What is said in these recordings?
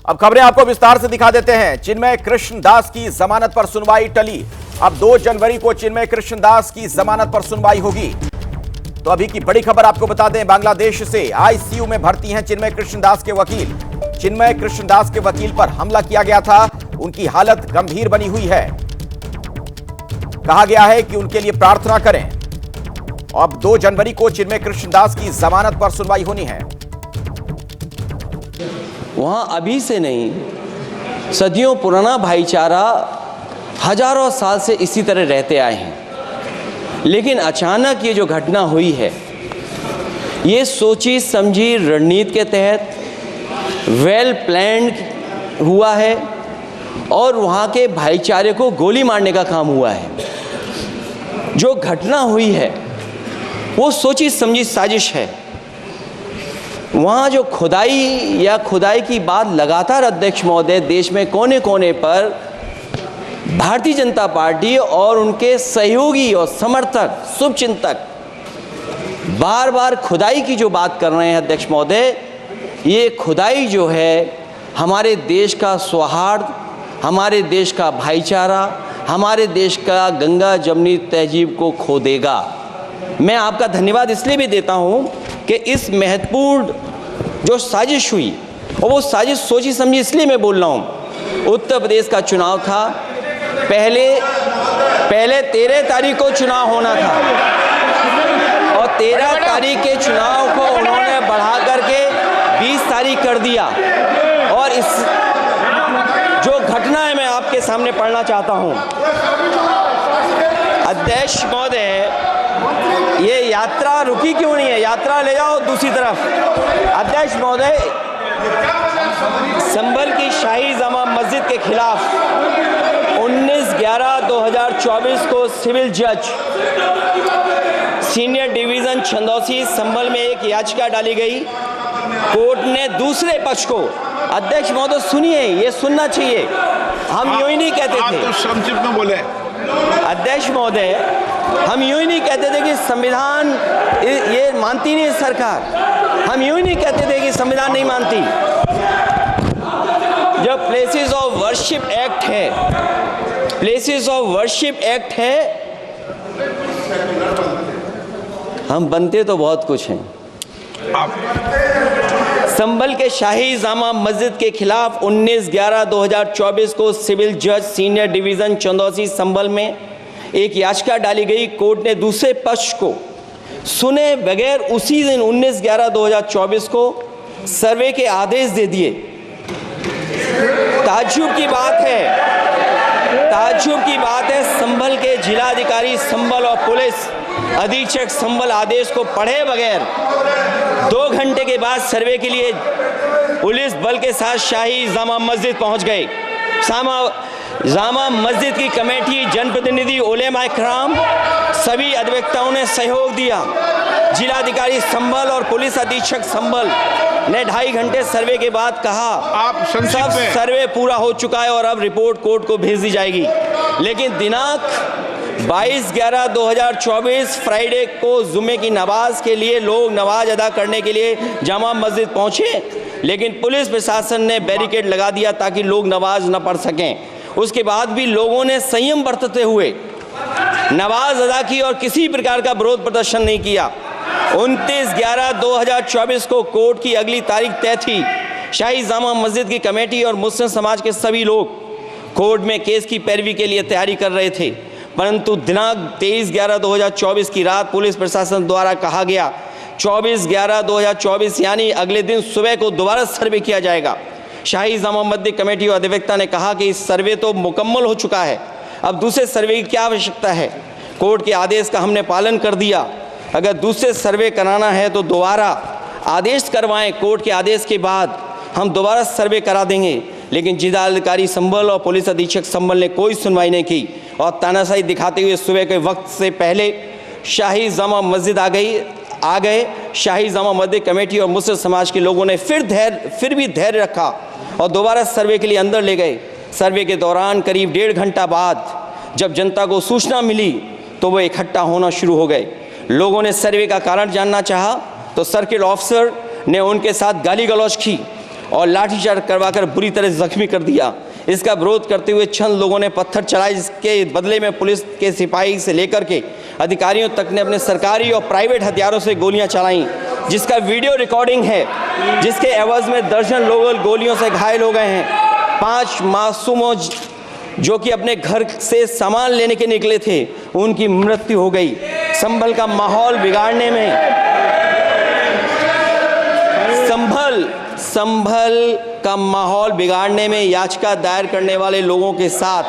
अब खबरें आपको विस्तार से दिखा देते हैं। चिन्मय कृष्णदास की जमानत पर सुनवाई टली। अब 2 जनवरी को चिन्मय कृष्णदास की जमानत पर सुनवाई होगी। तो अभी की बड़ी खबर आपको बता दें, बांग्लादेश से आईसीयू में भर्ती हैं चिन्मय कृष्णदास के वकील। चिन्मय कृष्णदास के वकील पर हमला किया गया था, उनकी हालत गंभीर बनी हुई है। कहा गया है कि उनके लिए प्रार्थना करें। अब 2 जनवरी को चिन्मय कृष्णदास की जमानत पर सुनवाई होनी है। वहाँ अभी से नहीं, सदियों पुराना भाईचारा हजारों साल से इसी तरह रहते आए हैं। लेकिन अचानक ये जो घटना हुई है, ये सोची समझी रणनीति के तहत वेल प्लान्ड हुआ है और वहाँ के भाईचारे को गोली मारने का काम हुआ है। जो घटना हुई है वो सोची समझी साजिश है। वहाँ जो खुदाई की बात लगातार अध्यक्ष महोदय देश में कोने कोने पर भारतीय जनता पार्टी और उनके सहयोगी और समर्थक शुभचिंतक बार बार खुदाई की जो बात कर रहे हैं अध्यक्ष महोदय, ये खुदाई जो है हमारे देश का सौहार्द, हमारे देश का भाईचारा, हमारे देश का गंगा जमनी तहजीब को खो देगा। मैं आपका धन्यवाद इसलिए भी देता हूँ कि इस महत्वपूर्ण जो साजिश हुई, और वो साजिश सोची समझी इसलिए मैं बोल रहा हूँ। उत्तर प्रदेश का चुनाव था, पहले 13 तारीख को चुनाव होना था और 13 तारीख के चुनाव को उन्होंने बढ़ा करके 20 तारीख कर दिया। और इस जो घटना है मैं आपके सामने पढ़ना चाहता हूँ। अध्यक्ष महोदय, ये यात्रा रुकी क्यों नहीं है? यात्रा ले जाओ दूसरी तरफ। अध्यक्ष महोदय, संभल की शाही जामा मस्जिद के खिलाफ 19/11/2024 को सिविल जज सीनियर डिवीजन छंदौसी संभल में एक याचिका डाली गई। कोर्ट ने दूसरे पक्ष को, अध्यक्ष महोदय सुनिए, ये सुनना चाहिए, हम यूं ही नहीं कहते थे। आप तो संक्षिप्त में बोले। अध्यक्ष महोदय, हम यूं ही नहीं कहते थे कि संविधान ये मानती नहीं सरकार। हम यूं ही नहीं कहते थे कि संविधान नहीं मानती। जब प्लेसेस ऑफ वर्शिप एक्ट है, प्लेसेस ऑफ वर्शिप एक्ट है, हम बनते तो बहुत कुछ हैं। संभल के शाही जामा मस्जिद के खिलाफ 19/11/2024 को सिविल जज सीनियर डिवीजन चंदौसी संभल में एक याचिका डाली गई। कोर्ट ने दूसरे पक्ष को सुने बगैर उसी दिन 19/11/2024 को सर्वे के आदेश दे दिए। ताज्जुब की बात है, संभल के जिलाधिकारी संभल और पुलिस अधीक्षक संभल आदेश को पढ़े बगैर 2 घंटे के बाद सर्वे के लिए पुलिस बल के साथ शाही जामा मस्जिद पहुंच गए। जामा मस्जिद की कमेटी, जनप्रतिनिधि, उलेमा इकराम, सभी अधिवक्ताओं ने सहयोग दिया। जिलाधिकारी संभल और पुलिस अधीक्षक संभल ने 2.5 घंटे सर्वे के बाद कहा सब सर्वे पूरा हो चुका है और अब रिपोर्ट कोर्ट को भेज दी जाएगी। लेकिन दिनांक 22/11/2024 फ्राइडे को जुमे की नमाज के लिए लोग नमाज अदा करने के लिए जामा मस्जिद पहुंचे, लेकिन पुलिस प्रशासन ने बैरिकेड लगा दिया ताकि लोग नमाज न पढ़ सकें। उसके बाद भी लोगों ने संयम बरतते हुए नमाज अदा की और किसी प्रकार का विरोध प्रदर्शन नहीं किया। 29/11/2024 को कोर्ट की अगली तारीख तय थी। शाही जामा मस्जिद की कमेटी और मुस्लिम समाज के सभी लोग कोर्ट में केस की पैरवी के लिए तैयारी कर रहे थे, परंतु दिनांक 23/11/2024 की रात पुलिस प्रशासन द्वारा कहा गया 24/11/2024 यानी अगले दिन सुबह को दोबारा सर्वे किया जाएगा। शाही जामा मस्जिद कमेटी और अधिवक्ता ने कहा कि इस सर्वे तो मुकम्मल हो चुका है, अब दूसरे सर्वे की क्या आवश्यकता है? कोर्ट के आदेश का हमने पालन कर दिया। अगर दूसरे सर्वे कराना है तो दोबारा आदेश करवाएं, कोर्ट के आदेश के बाद हम दोबारा सर्वे करा देंगे। लेकिन जिलाधिकारी संभल और पुलिस अधीक्षक संभल ने कोई सुनवाई नहीं की और तानाशाही दिखाते हुए सुबह के वक्त से पहले शाही जामा मस्जिद आ गए। शाही जामा मस्जिद कमेटी और मुस्लिम समाज के लोगों ने फिर भी धैर्य रखा और दोबारा सर्वे के लिए अंदर ले गए। सर्वे के दौरान करीब 1.5 घंटा बाद जब जनता को सूचना मिली तो वो इकट्ठा होना शुरू हो गए। लोगों ने सर्वे का कारण जानना चाहा तो सर्किल ऑफिसर ने उनके साथ गाली गलौज की और लाठीचार्ज करवाकर बुरी तरह जख्मी कर दिया। इसका विरोध करते हुए चंद लोगों ने पत्थर चलाए, जिसके बदले में पुलिस के सिपाही से लेकर के अधिकारियों तक ने अपने सरकारी और प्राइवेट हथियारों से गोलियां चलाईं, जिसका वीडियो रिकॉर्डिंग है, जिसके एवज में दर्जन लोग गोलियों से घायल हो गए हैं। 5 मासूमों जो कि अपने घर से सामान लेने के निकले थे, उनकी मृत्यु हो गई। संभल का माहौल बिगाड़ने में संभल का माहौल बिगाड़ने में याचिका दायर करने वाले लोगों के साथ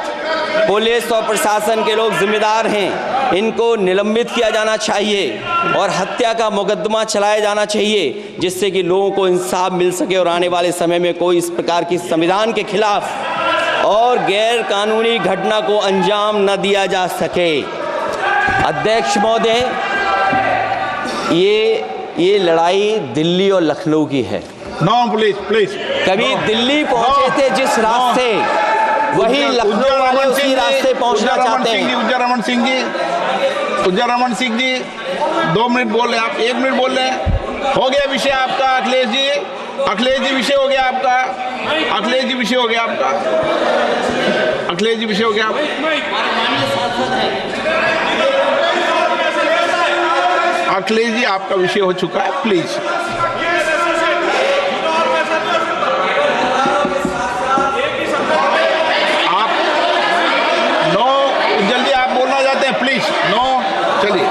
पुलिस और प्रशासन के लोग जिम्मेदार हैं। इनको निलंबित किया जाना चाहिए और हत्या का मुकदमा चलाया जाना चाहिए, जिससे कि लोगों को इंसाफ मिल सके और आने वाले समय में कोई इस प्रकार की संविधान के खिलाफ और गैर कानूनी घटना को अंजाम न दिया जा सके। अध्यक्ष महोदय, ये लड़ाई दिल्ली और लखनऊ की है। नो प्लीज कभी दिल्ली पहुंचे थे जिस रास्ते, वही लखनऊ वाले उसी रास्ते पहुंचना चाहते हैं। उज्जर रमन सिंह जी 2 मिनट बोल रहे, आप 1 मिनट बोल रहे हैं। हो गया विषय आपका अखिलेश जी विषय हो गया आपका। अखिलेश जी विषय हो गया आपका। अखिलेश जी आपका विषय हो चुका है, प्लीज। आप जल्दी आप बोलना चाहते हैं, प्लीज। चलिए,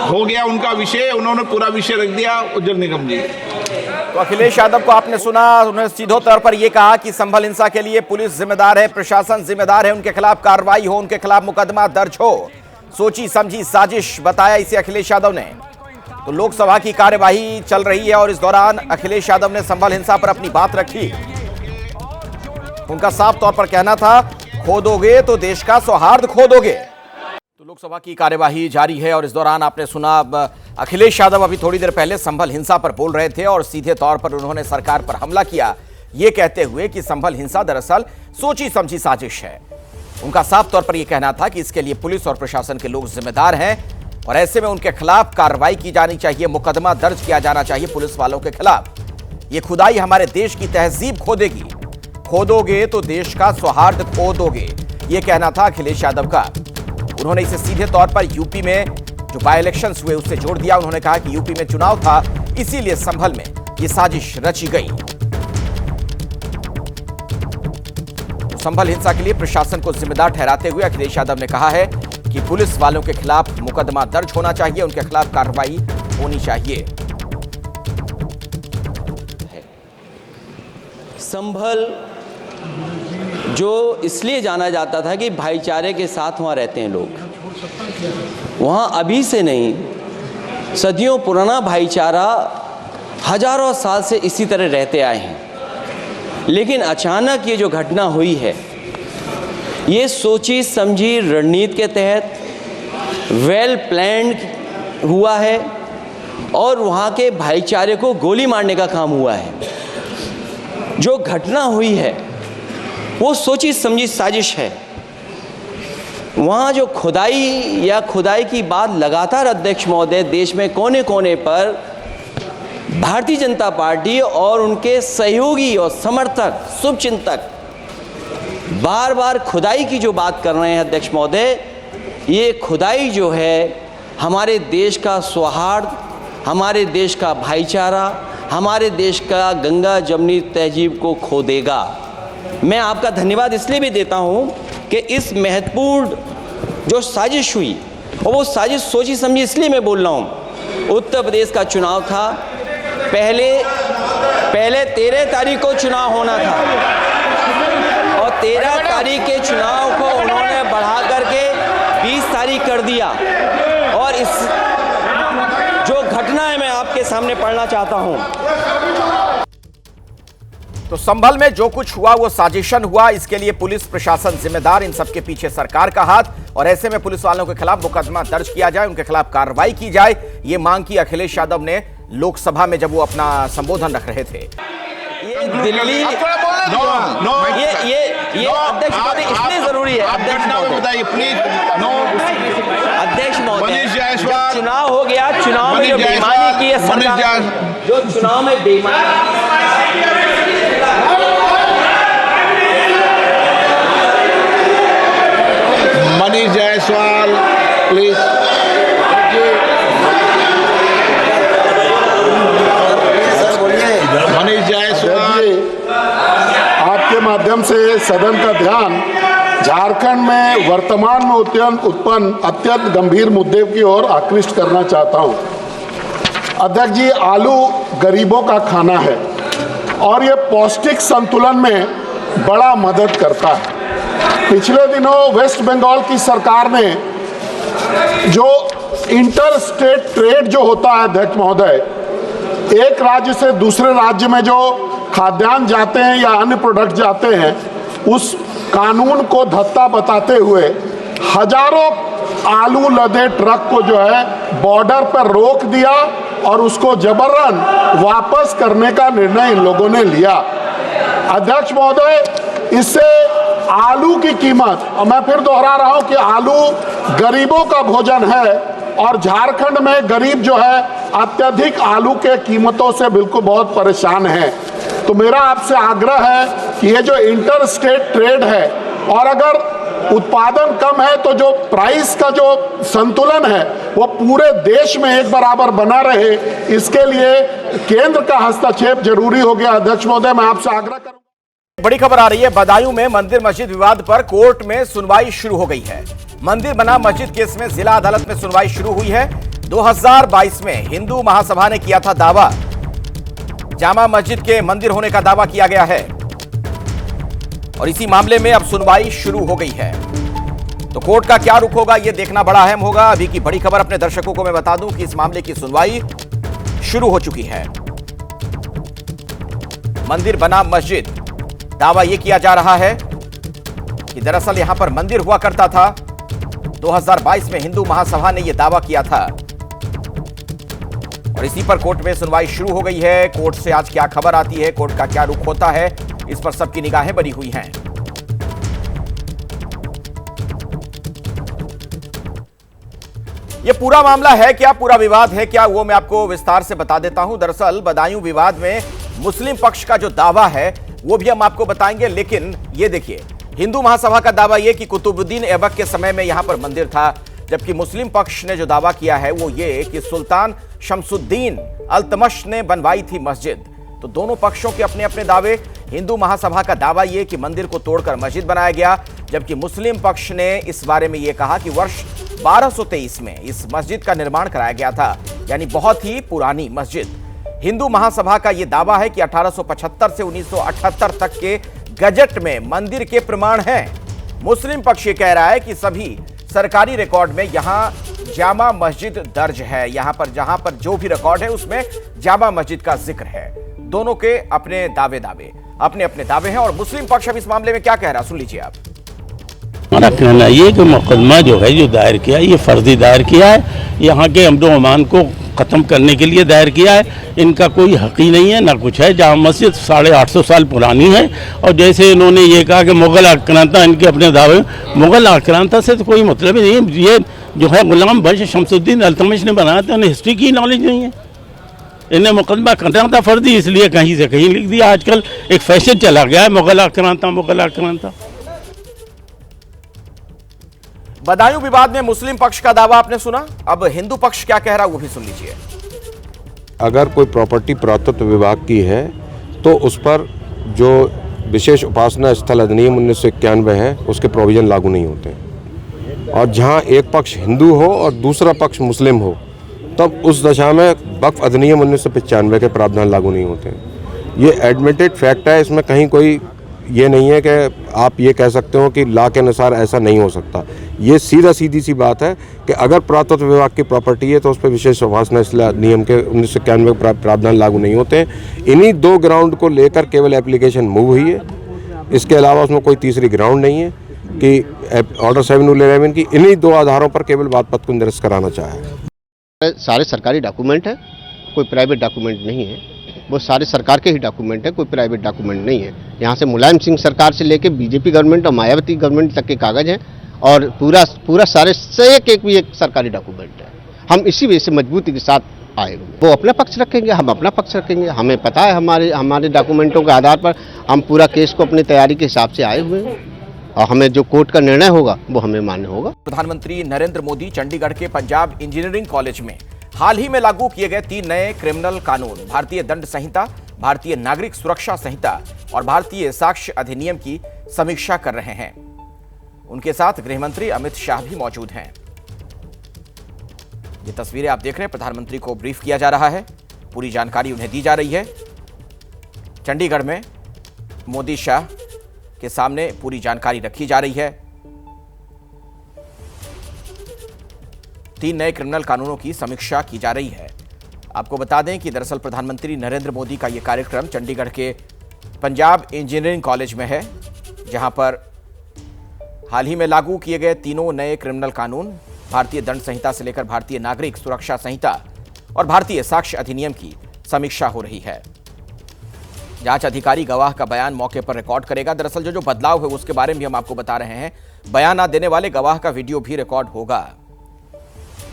हो गया उनका विषय, उन्होंने पूरा विषय रख दिया उज्जवल निगम जी। तो अखिलेश यादव को आपने सुना, उन्होंने सीधे तौर पर यह कहा कि संभल हिंसा के लिए पुलिस जिम्मेदार है, प्रशासन जिम्मेदार है, उनके खिलाफ कार्रवाई हो, उनके खिलाफ मुकदमा दर्ज हो। सोची समझी साजिश बताया इसे अखिलेश यादव ने। तो लोकसभा की कार्यवाही चल रही है और इस दौरान अखिलेश यादव ने संभल हिंसा पर अपनी बात रखी। उनका साफ तौर पर कहना था, खोदोगे तो देश का सौहार्द खोदोगे। तो लोकसभा की कार्यवाही जारी है और इस दौरान आपने सुना अखिलेश यादव अभी थोड़ी देर पहले संभल हिंसा पर बोल रहे थे और सीधे तौर पर उन्होंने सरकार पर हमला किया, ये कहते हुए कि संभल हिंसा दरअसल सोची समझी साजिश है। उनका साफ तौर पर यह कहना था कि इसके लिए पुलिस और प्रशासन के लोग जिम्मेदार हैं और ऐसे में उनके खिलाफ कार्रवाई की जानी चाहिए, मुकदमा दर्ज किया जाना चाहिए पुलिस वालों के खिलाफ। ये खुदाई हमारे देश की तहजीब खोदेगी, खोदोगे तो देश का सौहार्द खो दोगे, ये कहना था अखिलेश यादव का। उन्होंने इसे सीधे तौर पर यूपी में जो बाय इलेक्शंस हुए उससे जोड़ दिया। उन्होंने कहा कि यूपी में चुनाव था, इसीलिए संभल में ये साजिश रची गई। तो संभल हिंसा के लिए प्रशासन को जिम्मेदार ठहराते हुए अखिलेश यादव ने कहा है कि पुलिस वालों के खिलाफ मुकदमा दर्ज होना चाहिए, उनके खिलाफ कार्रवाई होनी चाहिए। संभल जो इसलिए जाना जाता था कि भाईचारे के साथ वहाँ रहते हैं लोग, वहाँ अभी से नहीं, सदियों पुराना भाईचारा हजारों साल से इसी तरह रहते आए हैं। लेकिन अचानक ये जो घटना हुई है, ये सोची समझी रणनीति के तहत वेल प्लान्ड हुआ है और वहाँ के भाईचारे को गोली मारने का काम हुआ है। जो घटना हुई है वो सोची समझी साजिश है। वहाँ जो खुदाई की बात लगातार अध्यक्ष महोदय देश में कोने कोने पर भारतीय जनता पार्टी और उनके सहयोगी और समर्थक शुभचिंतक बार बार खुदाई की जो बात कर रहे हैं अध्यक्ष महोदय, ये खुदाई जो है हमारे देश का सौहार्द, हमारे देश का भाईचारा, हमारे देश का गंगा जमनी तहजीब को खो देगा। मैं आपका धन्यवाद इसलिए भी देता हूं कि इस महत्वपूर्ण जो साजिश हुई, और वो साजिश सोची समझी इसलिए मैं बोल रहा हूं। उत्तर प्रदेश का चुनाव था, पहले 13 तारीख को चुनाव होना था और 13 तारीख के चुनाव को उन्होंने बढ़ा करके 20 तारीख कर दिया। और इस जो घटना है मैं आपके सामने पढ़ना चाहता हूं। तो संभल में जो कुछ हुआ वो साजिशन हुआ, इसके लिए पुलिस प्रशासन जिम्मेदार, इन सबके पीछे सरकार का हाथ, और ऐसे में पुलिस वालों के खिलाफ मुकदमा दर्ज किया जाए, उनके खिलाफ कार्रवाई की जाए, ये मांग की अखिलेश यादव ने लोकसभा में जब वो अपना संबोधन रख रहे थे। ये दिल्ली ये अध्यक्ष महोदय इसलिए जरूरी है। आप अध्यक्ष घटना को महोदय, बताइए प्लीज। नो, अध्यक्ष महोदय, मनीष जायसवाल, चुनाव हो गया, चुनाव में जो मनीष बेईमानी जायसवाल, की है मनीष सरकार, जायसवाल। जो चुनाव में बेईमानी, मनीष जायसवाल प्लीज। मनीष जायसवाल, आपके माध्यम से सदन का ध्यान झारखंड में वर्तमान में उत्पन्न अत्यंत गंभीर मुद्दे की ओर आकृष्ट करना चाहता हूं। अध्यक्ष जी, आलू गरीबों का खाना है और ये पौष्टिक संतुलन में बड़ा मदद करता है। पिछले दिनों वेस्ट बंगाल की सरकार ने जो इंटर स्टेट ट्रेड जो होता है अध्यक्ष महोदय, एक राज्य से दूसरे राज्य में जो खाद्यान्न जाते हैं या अन्य प्रोडक्ट जाते हैं, उस कानून को धत्ता बताते हुए हजारों आलू लदे ट्रक को जो है बॉर्डर पर रोक दिया और उसको जबरन वापस करने का निर्णय इन लोगों ने लिया। अध्यक्ष महोदय, इससे आलू की कीमत, और मैं फिर दोहरा रहा हूं कि आलू गरीबों का भोजन है और झारखंड में गरीब जो है अत्यधिक आलू के कीमतों से बिल्कुल बहुत परेशान है। तो मेरा आपसे आग्रह है कि ये जो इंटर स्टेट ट्रेड है, और अगर उत्पादन कम है तो जो प्राइस का जो संतुलन है वो पूरे देश में एक बराबर बना रहे, इसके लिए केंद्र का हस्तक्षेप जरूरी हो गया। अध्यक्ष महोदय, मैं आपसे आग्रह करूंगा। बड़ी खबर आ रही है, बदायूं में मंदिर मस्जिद विवाद पर कोर्ट में सुनवाई शुरू हो गई है। मंदिर बना मस्जिद केस में जिला अदालत में सुनवाई शुरू हुई है। 2022 में हिंदू महासभा ने किया था दावा, जामा मस्जिद के मंदिर होने का दावा किया गया है और इसी मामले में अब सुनवाई शुरू हो गई है। तो कोर्ट का क्या रुख होगा, यह देखना बड़ा अहम होगा। अभी की बड़ी खबर अपने दर्शकों को मैं बता दूं कि इस मामले की सुनवाई शुरू हो चुकी है। मंदिर बना मस्जिद, दावा यह किया जा रहा है कि दरअसल यहां पर मंदिर हुआ करता था। 2022 में हिंदू महासभा ने यह दावा किया था और इसी पर कोर्ट में सुनवाई शुरू हो गई है। कोर्ट से आज क्या खबर आती है, कोर्ट का क्या रुख होता है, इस पर सबकी निगाहें बनी हुई हैं। यह पूरा मामला है क्या, पूरा विवाद है क्या, वो मैं आपको विस्तार से बता देता हूं। दरअसल बदायूं विवाद में मुस्लिम पक्ष का जो दावा है वो भी हम आपको बताएंगे, लेकिन ये देखिए, हिंदू महासभा का दावा यह कि कुतुबुद्दीन ऐबक के समय में यहां पर मंदिर था, जबकि मुस्लिम पक्ष ने जो दावा किया है वो ये कि सुल्तान शमसुद्दीन अल्तमश ने बनवाई थी मस्जिद। तो दोनों पक्षों के अपने अपने दावे। हिंदू महासभा का दावा यह कि मंदिर को तोड़कर मस्जिद बनाया गया, जबकि मुस्लिम पक्ष ने इस बारे में यह कहा कि वर्ष 1223 में इस मस्जिद का निर्माण कराया गया था, यानी बहुत ही पुरानी मस्जिद। हिंदू महासभा का यह दावा है कि 1875 से 1978 तक के गजट में मंदिर के प्रमाण हैं। मुस्लिम पक्ष ये कह रहा है कि सभी सरकारी रिकॉर्ड में यहां जामा मस्जिद दर्ज है, यहां पर जहां पर जो भी रिकॉर्ड है उसमें जामा मस्जिद का जिक्र है। दोनों के अपने अपने अपने दावे हैं और मुस्लिम पक्ष अब इस मामले में क्या कह रहा है, सुन लीजिए आप। हमारा कहना ये कि मुकदमा जो है, जो दायर किया है, ये फर्जी दायर किया है, यहाँ के अमन व अमान को ख़त्म करने के लिए दायर किया है। इनका कोई हक ही नहीं है, ना कुछ है। जामा मस्जिद 850 साल पुरानी है और जैसे इन्होंने ये कहा कि मुग़ल आक्रांता, इनके अपने दावे, मुग़ल आक्रांता से तो कोई मतलब ही नहीं है। ये जो है गुलाम वंश शमसुद्दीन अल्तमश ने बनाया था, उन्हें हिस्ट्री की नॉलेज नहीं है। इन्हें मुकदमा करना था फर्जी, इसलिए कहीं से कहीं लिख दिया। आजकल एक फैशन चला गया है, मुग़ल आक्रांता, मुग़ल आक्रांता। बदायूं विवाद में मुस्लिम पक्ष का दावा आपने सुना, अब हिंदू पक्ष क्या कह रहा है वो भी सुन लीजिए। अगर कोई प्रॉपर्टी पुरातत्व विभाग की है तो उस पर जो विशेष उपासना स्थल अधिनियम 1991 है उसके प्रोविजन लागू नहीं होते, और जहां एक पक्ष हिंदू हो और दूसरा पक्ष मुस्लिम हो तब उस दशा में वक्फ अधिनियम 1995 के प्रावधान लागू नहीं होते। ये एडमिटेड फैक्ट है, इसमें कहीं कोई ये नहीं है कि आप ये कह सकते हो कि लॉ के अनुसार ऐसा नहीं हो सकता। ये सीधी सी बात है कि अगर पुरातत्व विभाग की प्रॉपर्टी है तो उस पर विशेष उपासना नियम के 1991 प्रावधान लागू नहीं होते। इन्हीं दो ग्राउंड को लेकर केवल एप्लीकेशन मूव हुई है, इसके अलावा उसमें कोई तीसरी ग्राउंड नहीं है कि ऑर्डर 711 की इन्हीं दो आधारों पर केवल बात पत्र को निरस्त कराना चाहे। सारे सरकारी डॉक्यूमेंट है, कोई प्राइवेट डॉक्यूमेंट नहीं है। वो सारे सरकार के ही डॉक्यूमेंट है, कोई प्राइवेट डॉक्यूमेंट नहीं है। यहाँ से मुलायम सिंह सरकार से लेके बीजेपी गवर्नमेंट और मायावती गवर्नमेंट तक के कागज हैं और पूरा सारे से एक भी एक सरकारी डॉक्यूमेंट है। हम इसी वजह से मजबूती के साथ आए हुए। वो अपना पक्ष रखेंगे, हम अपना पक्ष रखेंगे। हमें पता है हमारे डॉक्यूमेंटों के आधार पर हम पूरा केस को अपनी तैयारी के हिसाब से आए हुए हैं और हमें जो कोर्ट का निर्णय होगा वो हमें मान्य होगा। प्रधानमंत्री नरेंद्र मोदी चंडीगढ़ के पंजाब इंजीनियरिंग कॉलेज में हाल ही में लागू किए गए 3 नए क्रिमिनल कानून, भारतीय दंड संहिता, भारतीय नागरिक सुरक्षा संहिता और भारतीय साक्ष्य अधिनियम की समीक्षा कर रहे हैं। उनके साथ गृह मंत्री अमित शाह भी मौजूद हैं। ये तस्वीरें आप देख रहे हैं, प्रधानमंत्री को ब्रीफ किया जा रहा है, पूरी जानकारी उन्हें दी जा रही है। चंडीगढ़ में मोदी शाह के सामने पूरी जानकारी रखी जा रही है। 3 नए क्रिमिनल कानूनों की समीक्षा की जा रही है। आपको बता दें कि दरअसल प्रधानमंत्री नरेंद्र मोदी का यह कार्यक्रम चंडीगढ़ के पंजाब इंजीनियरिंग कॉलेज में है, जहां पर हाल ही में लागू किए गए 3 नए क्रिमिनल कानून, भारतीय दंड संहिता से लेकर भारतीय नागरिक सुरक्षा संहिता और भारतीय साक्ष्य अधिनियम की समीक्षा हो रही है। जांच अधिकारी गवाह का बयान मौके पर रिकॉर्ड करेगा। दरअसल जो बदलाव है उसके बारे में भी हम आपको बता रहे हैं। बयान न देने वाले गवाह का वीडियो भी रिकॉर्ड होगा।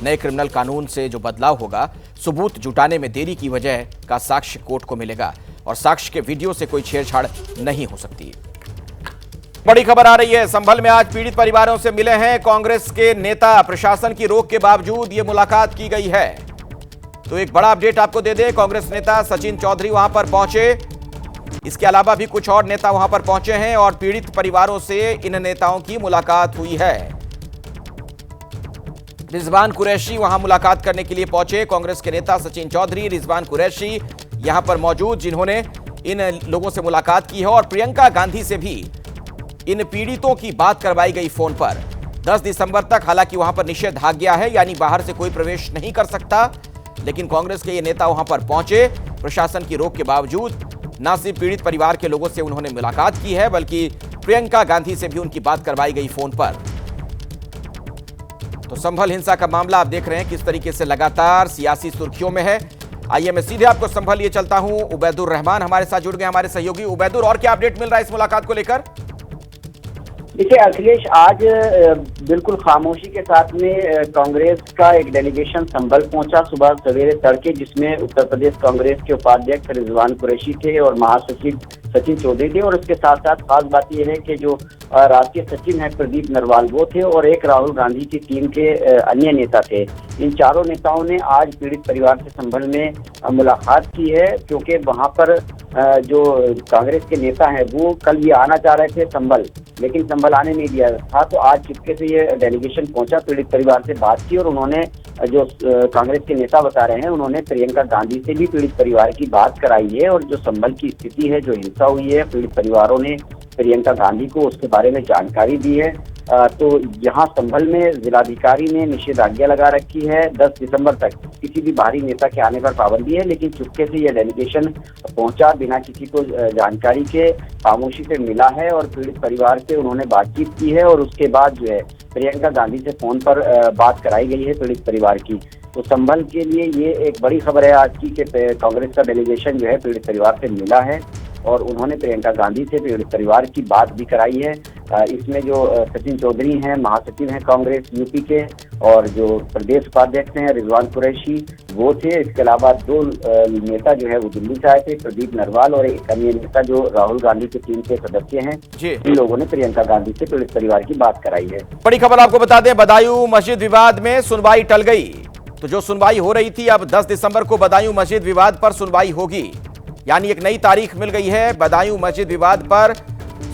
नए क्रिमिनल कानून से जो बदलाव होगा, सबूत जुटाने में देरी की वजह का साक्ष्य कोर्ट को मिलेगा और साक्ष्य के वीडियो से कोई छेड़छाड़ नहीं हो सकती। बड़ी खबर आ रही है, संभल में आज पीड़ित परिवारों से मिले हैं कांग्रेस के नेता। प्रशासन की रोक के बावजूद ये मुलाकात की गई है। तो एक बड़ा अपडेट आपको दे दें, कांग्रेस नेता सचिन चौधरी वहां पर पहुंचे। इसके अलावा भी कुछ और नेता वहां पर पहुंचे हैं और पीड़ित परिवारों से इन नेताओं की मुलाकात हुई है। रिजवान कुरैशी वहां मुलाकात करने के लिए पहुंचे। कांग्रेस के नेता सचिन चौधरी, रिजवान कुरैशी यहां पर मौजूद, जिन्होंने इन लोगों से मुलाकात की है और प्रियंका गांधी से भी इन पीड़ितों की बात करवाई गई फोन पर। 10 दिसंबर तक हालांकि वहां पर निषेधाज्ञा है, यानी बाहर से कोई प्रवेश नहीं कर सकता, लेकिन कांग्रेस के ये नेता वहां पर पहुंचे। प्रशासन की रोक के बावजूद न सिर्फ पीड़ित परिवार के लोगों से उन्होंने मुलाकात की है, बल्कि प्रियंका गांधी से भी उनकी बात करवाई गई फोन पर। तो संभल हिंसा का मामला आप देख रहे हैं किस तरीके से लगातार सियासी सुर्खियों में है। आइए मैं सीधे आपको संभल लिए चलता हूं। उबैदुर रहमान हमारे साथ जुड़ गए, हमारे सहयोगी। उबैदुर, और क्या अपडेट मिल रहा है इस मुलाकात को लेकर? देखिए अखिलेश, आज बिल्कुल खामोशी के साथ में कांग्रेस का एक डेलीगेशन संभल पहुंचा सुबह सवेरे तड़के, जिसमें उत्तर प्रदेश कांग्रेस के उपाध्यक्ष रिजवान कुरैशी थे और महासचिव सचिन चौधरी थे। और उसके साथ साथ खास बात यह है कि जो राष्ट्रीय सचिव हैं प्रदीप नरवाल वो थे और एक राहुल गांधी की टीम के अन्य नेता थे। इन चारों नेताओं ने आज पीड़ित परिवार से संभल में मुलाकात की है, क्योंकि वहां पर जो कांग्रेस के नेता हैं वो कल भी आना चाह रहे थे संभल, लेकिन संभल आने नहीं दिया था। तो आज चुपके से ये डेलीगेशन पहुंचा, पीड़ित परिवार से बात की और उन्होंने जो कांग्रेस के नेता बता रहे हैं, उन्होंने प्रियंका गांधी से भी पीड़ित परिवार की बात कराई है और जो संभल की स्थिति है, जो हिंसा हुई है, पीड़ित परिवारों ने प्रियंका गांधी को उसके बारे में जानकारी दी है। तो यहाँ संभल में जिलाधिकारी ने निषेधाज्ञा लगा रखी है। 10 दिसंबर तक किसी भी बाहरी नेता के आने पर पाबंदी है, लेकिन चुपके से यह डेलीगेशन पहुंचा, बिना किसी को जानकारी के, खामोशी से मिला है और पीड़ित परिवार से उन्होंने बातचीत की है और उसके बाद जो है प्रियंका गांधी से फोन पर बात कराई गई है पीड़ित परिवार की। तो संभल के लिए ये एक बड़ी खबर है आज की कि कांग्रेस का डेलीगेशन जो है पीड़ित परिवार से मिला है और उन्होंने प्रियंका गांधी से पीड़ित परिवार की बात भी कराई है। इसमें जो सचिन चौधरी हैं, महासचिव हैं कांग्रेस यूपी के, और जो प्रदेश उपाध्यक्ष हैं रिजवान कुरैशी वो थे। इसके अलावा 2 नेता जो है वो दिल्ली से आए थे, प्रदीप नरवाल और एक अन्य नेता जो राहुल गांधी की टीम के सदस्य हैं। इन लोगों ने प्रियंका गांधी से पीड़ित परिवार की बात कराई है। बड़ी खबर आपको बता दें, बदायूं मस्जिद विवाद में सुनवाई टल गई। तो जो सुनवाई हो रही थी, अब 10 दिसंबर को बदायूं मस्जिद विवाद पर सुनवाई होगी, यानी एक नई तारीख मिल गई है। बदायूं मस्जिद विवाद पर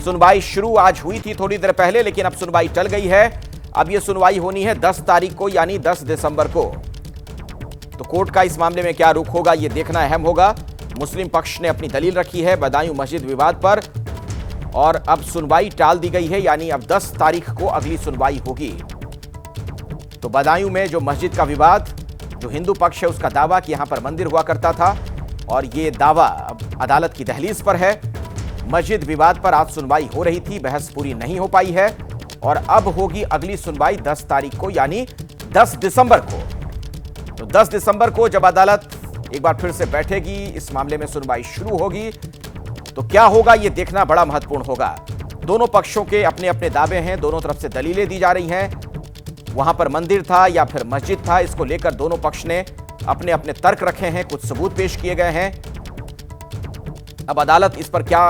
सुनवाई शुरू आज हुई थी थोड़ी देर पहले, लेकिन अब सुनवाई टल गई है। अब यह सुनवाई होनी है 10 तारीख को, यानी 10 दिसंबर को। तो कोर्ट का इस मामले में क्या रुख होगा, यह देखना अहम होगा। मुस्लिम पक्ष ने अपनी दलील रखी है बदायूं मस्जिद विवाद पर और अब सुनवाई टाल दी गई है, यानी अब 10 तारीख को अगली सुनवाई होगी। तो बदायूं में जो मस्जिद का विवाद, जो हिंदू पक्ष है उसका दावा कि यहां पर मंदिर हुआ करता था और ये दावा अब अदालत की दहलीज पर है। मस्जिद विवाद पर आज सुनवाई हो रही थी, बहस पूरी नहीं हो पाई है और अब होगी अगली सुनवाई 10 तारीख को, यानी 10 दिसंबर को। तो 10 दिसंबर को जब अदालत एक बार फिर से बैठेगी, इस मामले में सुनवाई शुरू होगी। तो क्या होगा ये देखना बड़ा महत्वपूर्ण होगा। दोनों पक्षों के अपने अपने दावे हैं, दोनों तरफ से दलीलें दी जा रही हैं। वहां पर मंदिर था या फिर मस्जिद था, इसको लेकर दोनों पक्ष ने अपने अपने तर्क रखे हैं, कुछ सबूत पेश किए गए हैं। अब अदालत इस पर क्या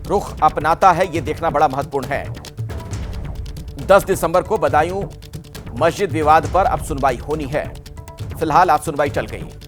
रुख अपनाता है ये देखना बड़ा महत्वपूर्ण है। 10 दिसंबर को बदायूं मस्जिद विवाद पर अब सुनवाई होनी है। फिलहाल आज सुनवाई टल गई।